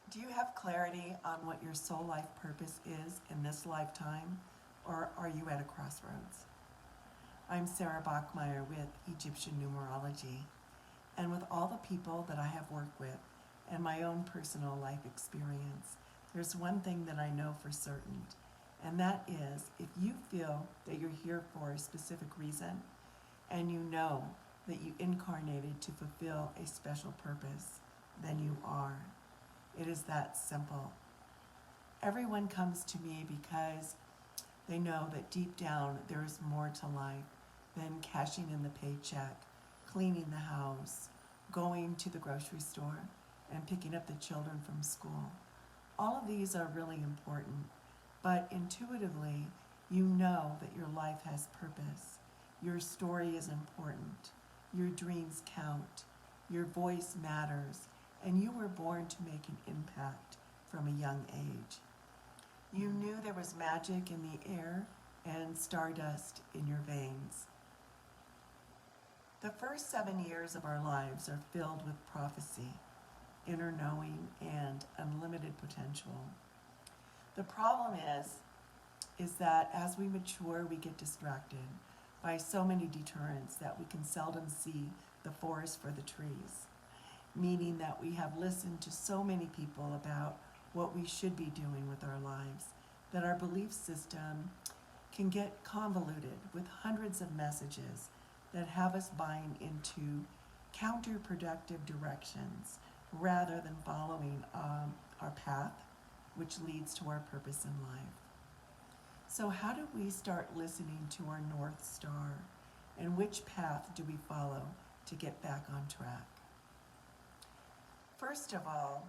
Do you have clarity on what your soul life purpose is in this lifetime, or are you at a crossroads? I'm Sara Bachmeier with Egyptian Numerology, and with all the people that I have worked with and my own personal life experience, there's one thing that I know for certain, and that is if you feel that you're here for a specific reason and you know that you incarnated to fulfill a special purpose, then you are. It is that simple. Everyone comes to me because they know that deep down there is more to life than cashing in the paycheck, cleaning the house, going to the grocery store, and picking up the children from school. All of these are really important, but intuitively, you know that your life has purpose. Your story is important. Your dreams count. Your voice matters, and you were born to make an impact from a young age. You knew there was magic in the air and stardust in your veins. The first 7 years of our lives are filled with prophecy, inner knowing, and unlimited potential. The problem is that as we mature, we get distracted by so many deterrents that we can seldom see the forest for the trees, meaning that we have listened to so many people about what we should be doing with our lives that our belief system can get convoluted with hundreds of messages that have us buying into counterproductive directions rather than following our path, which leads to our purpose in life. So how do we start listening to our North Star, and which path do we follow to get back on track? First of all,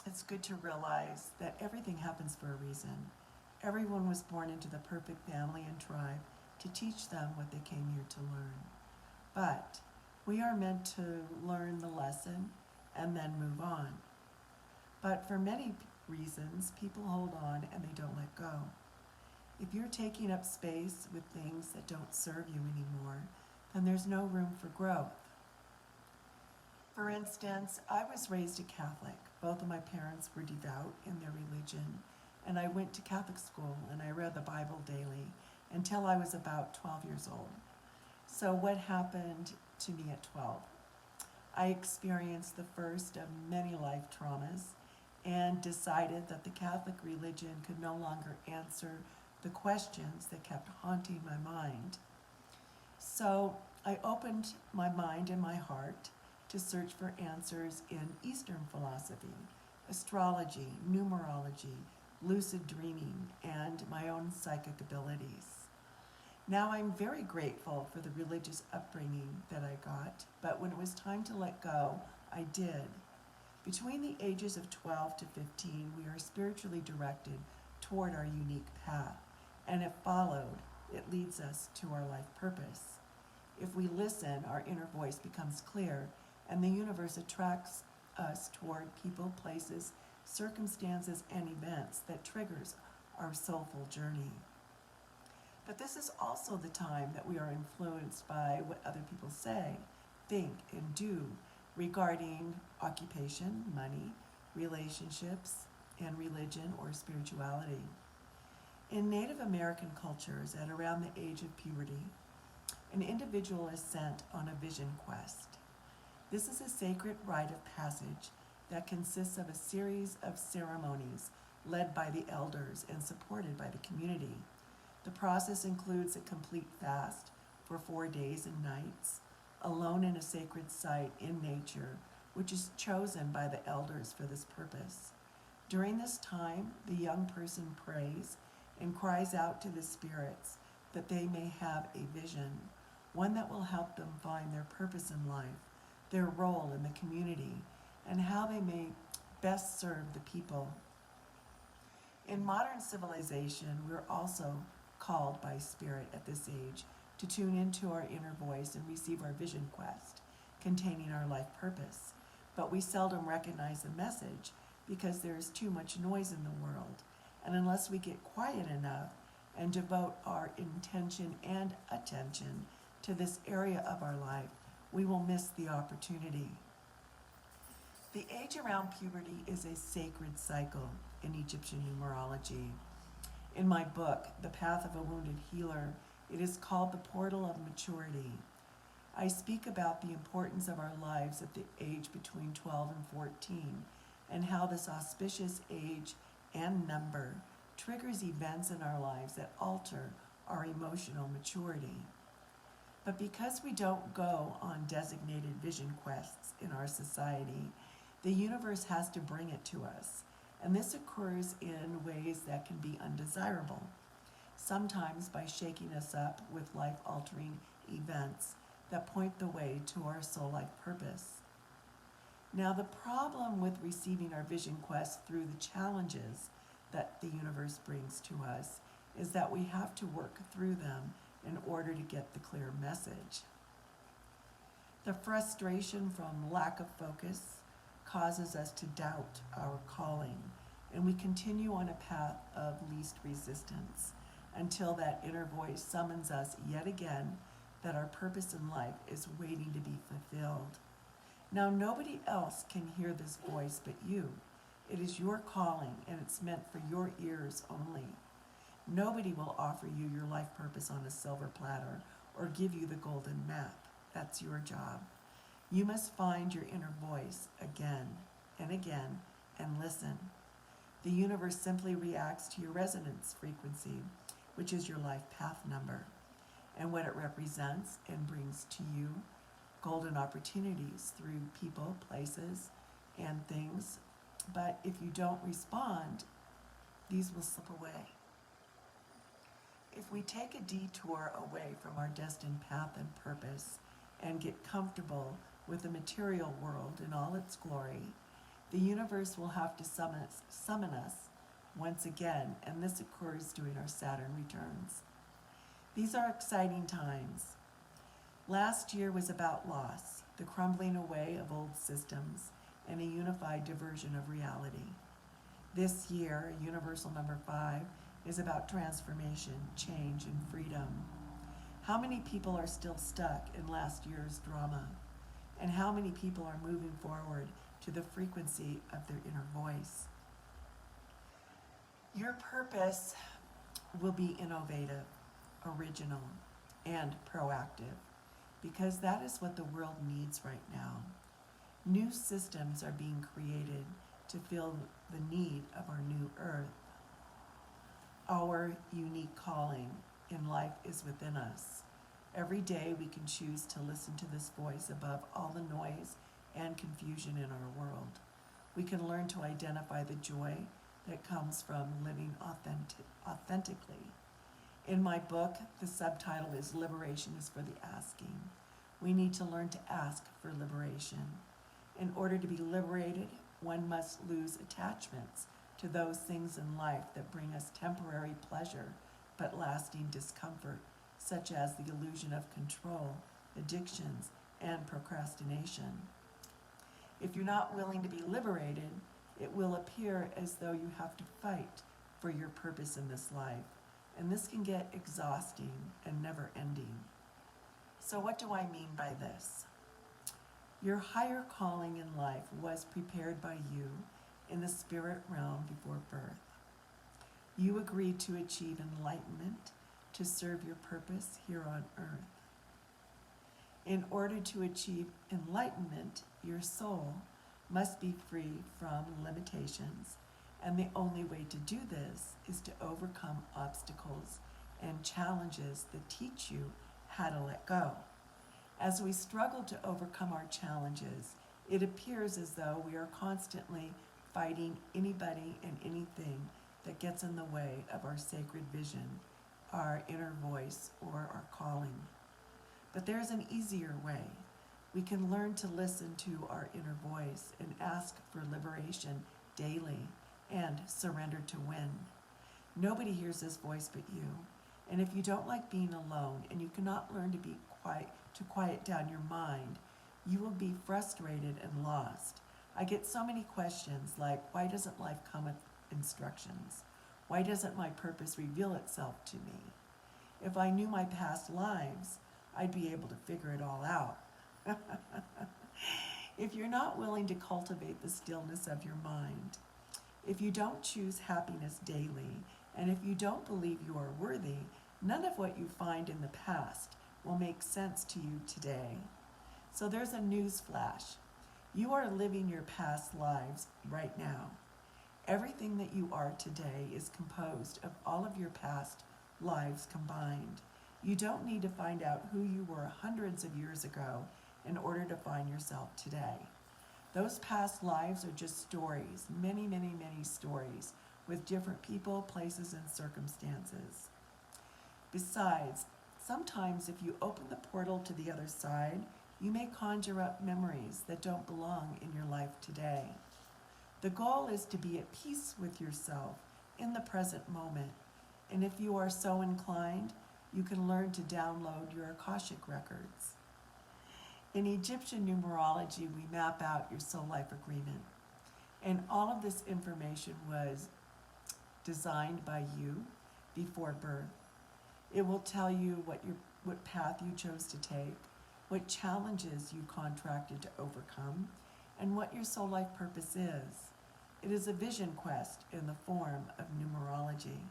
it's good to realize that everything happens for a reason. Everyone was born into the perfect family and tribe to teach them what they came here to learn. But we are meant to learn the lesson and then move on. But for many reasons, people hold on and they don't let go. If you're taking up space with things that don't serve you anymore, then there's no room for growth. For instance, I was raised a Catholic. Both of my parents were devout in their religion, and I went to Catholic school and I read the Bible daily until I was about 12 years old. So what happened to me at 12? I experienced the first of many life traumas and decided that the Catholic religion could no longer answer the questions that kept haunting my mind. So I opened my mind and my heart to search for answers in Eastern philosophy, astrology, numerology, lucid dreaming, and my own psychic abilities. Now I'm very grateful for the religious upbringing that I got, but when it was time to let go, I did. Between the ages of 12 to 15, we are spiritually directed toward our unique path, and if followed, it leads us to our life purpose. If we listen, our inner voice becomes clear, and the universe attracts us toward people, places, circumstances, and events that triggers our soulful journey. But this is also the time that we are influenced by what other people say, think, and do regarding occupation, money, relationships, and religion or spirituality. In Native American cultures, at around the age of puberty, an individual is sent on a vision quest. This is a sacred rite of passage that consists of a series of ceremonies led by the elders and supported by the community. The process includes a complete fast for 4 days and nights, alone in a sacred site in nature, which is chosen by the elders for this purpose. During this time, the young person prays and cries out to the spirits that they may have a vision, one that will help them find their purpose in life, their role in the community, and how they may best serve the people. In modern civilization, we're also called by spirit at this age to tune into our inner voice and receive our vision quest containing our life purpose. But we seldom recognize the message because there is too much noise in the world. And unless we get quiet enough and devote our intention and attention to this area of our life, we will miss the opportunity. The age around puberty is a sacred cycle in Egyptian numerology. In my book, The Path of a Wounded Healer, it is called the Portal of Maturity. I speak about the importance of our lives at the age between 12 and 14 and how this auspicious age and number triggers events in our lives that alter our emotional maturity. But because we don't go on designated vision quests in our society, the universe has to bring it to us, and this occurs in ways that can be undesirable, sometimes by shaking us up with life-altering events that point the way to our soul-like purpose. Now, the problem with receiving our vision quest through the challenges that the universe brings to us is that we have to work through them in order to get the clear message. The frustration from lack of focus causes us to doubt our calling, and we continue on a path of least resistance until that inner voice summons us yet again that our purpose in life is waiting to be fulfilled. Now, nobody else can hear this voice but you. It is your calling, and it's meant for your ears only. Nobody will offer you your life purpose on a silver platter or give you the golden map. That's your job. You must find your inner voice again and again and listen. The universe simply reacts to your resonance frequency, which is your life path number, and what it represents and brings to you golden opportunities through people, places, and things. But if you don't respond, these will slip away. If we take a detour away from our destined path and purpose and get comfortable with the material world in all its glory, the universe will have to summon us once again, and this occurs during our Saturn returns. These are exciting times. Last year was about loss, the crumbling away of old systems, and a unified diversion of reality. This year, universal number 5, is about transformation, change, and freedom. How many people are still stuck in last year's drama? And how many people are moving forward to the frequency of their inner voice? Your purpose will be innovative, original, and proactive, because that is what the world needs right now. New systems are being created to fill the need of our new earth. Our unique calling in life is within us. Every day we can choose to listen to this voice above all the noise and confusion in our world. We can learn to identify the joy that comes from living authentically. In my book, the subtitle is Liberation is for the Asking. We need to learn to ask for liberation. In order to be liberated, one must lose attachments to those things in life that bring us temporary pleasure but lasting discomfort, such as the illusion of control, addictions, and procrastination. If you're not willing to be liberated, it will appear as though you have to fight for your purpose in this life, and this can get exhausting and never-ending. So what do I mean by this? Your higher calling in life was prepared by you in the spirit realm before birth. You agreed to achieve enlightenment to serve your purpose here on earth. In order to achieve enlightenment, your soul must be free from limitations, and the only way to do this is to overcome obstacles and challenges that teach you how to let go. As we struggle to overcome our challenges, it appears as though we are constantly fighting anybody and anything that gets in the way of our sacred vision, our inner voice, or our calling. But there's an easier way. We can learn to listen to our inner voice and ask for liberation daily and surrender to win. Nobody hears this voice but you. And if you don't like being alone and you cannot learn to be quiet, to quiet down your mind, you will be frustrated and lost. I get so many questions like, why doesn't life come with instructions? Why doesn't my purpose reveal itself to me? If I knew my past lives, I'd be able to figure it all out. If you're not willing to cultivate the stillness of your mind, if you don't choose happiness daily, and if you don't believe you are worthy, none of what you find in the past will make sense to you today. So there's a news flash. You are living your past lives right now. Everything that you are today is composed of all of your past lives combined. You don't need to find out who you were hundreds of years ago in order to find yourself today. Those past lives are just stories, many, many, many stories, with different people, places, and circumstances. Besides, sometimes if you open the portal to the other side, you may conjure up memories that don't belong in your life today. The goal is to be at peace with yourself in the present moment, and if you are so inclined, you can learn to download your Akashic records. In Egyptian numerology, we map out your soul life agreement, and all of this information was designed by you before birth. It will tell you what path you chose to take, what challenges you contracted to overcome, and what your soul life purpose is. It is a vision quest in the form of numerology.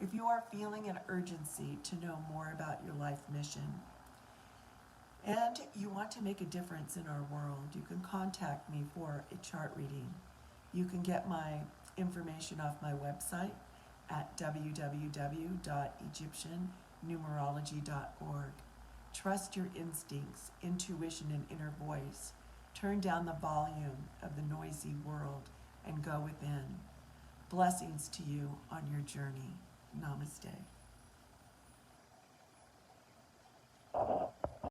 If you are feeling an urgency to know more about your life mission, and you want to make a difference in our world, you can contact me for a chart reading. You can get my information off my website at www.egyptiannumerology.org. Trust your instincts, intuition, and inner voice. Turn down the volume of the noisy world and go within. Blessings to you on your journey. Namaste.